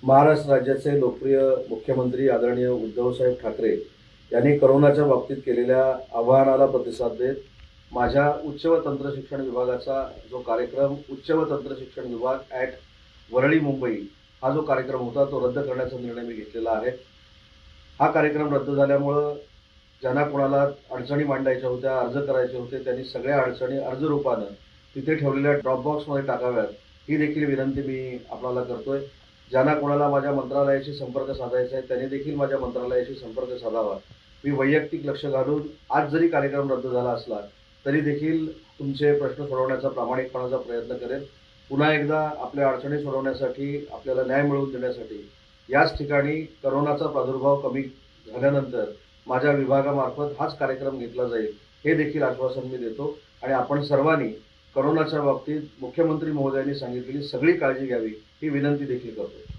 महाराष्ट्र राज्याचे लोकप्रिय मुख्यमंत्री आदरणीय उद्धवसाहेब ठाकरे यांनी करोनाच्या बाबतीत केलेल्या आवाहनाला प्रतिसाद देत माझ्या उच्च व तंत्र शिक्षण विभागाचा जो कार्यक्रम उच्च व तंत्र शिक्षण विभाग ॲट वरळी मुंबई हा जो कार्यक्रम होता तो रद्द करण्याचा निर्णय मी घेतलेला आहे। हा कार्यक्रम रद्द झाल्यामुळं ज्यांना कोणाला अडचणी मांडायच्या होत्या, अर्ज करायचे होते, त्यांनी सगळ्या अडचणी अर्जरूपानं तिथे ठेवलेल्या ड्रॉपबॉक्समध्ये टाकाव्यात ही देखील विनंती मी आपल्याला करतोय। ज्यांना कोणाला माझ्या मंत्रालयाशी संपर्क साधायचा आहे त्यांनी देखील माझ्या मंत्रालयाशी संपर्क साधावा। मी वैयक्तिक लक्ष घालून आज जरी कार्यक्रम रद्द झाला असला तरी देखील तुमचे प्रश्न सोडवण्याचा प्रामाणिकपणाचा प्रयत्न करेन। पुन्हा एकदा आपल्या अडचणी सोडवण्यासाठी, आपल्याला न्याय मिळवून देण्यासाठी याच ठिकाणी करोनाचा प्रादुर्भाव कमी झाल्यानंतर माझ्या विभागामार्फत हाच कार्यक्रम घेतला जाईल हे देखील आश्वासन मी देतो। आणि आपण सर्वांनी करोनाच्या बाबतीत मुख्यमंत्री महोदयांनी सांगितलेली सगळी काळजी घ्यावी ही विनंती देखील करतो।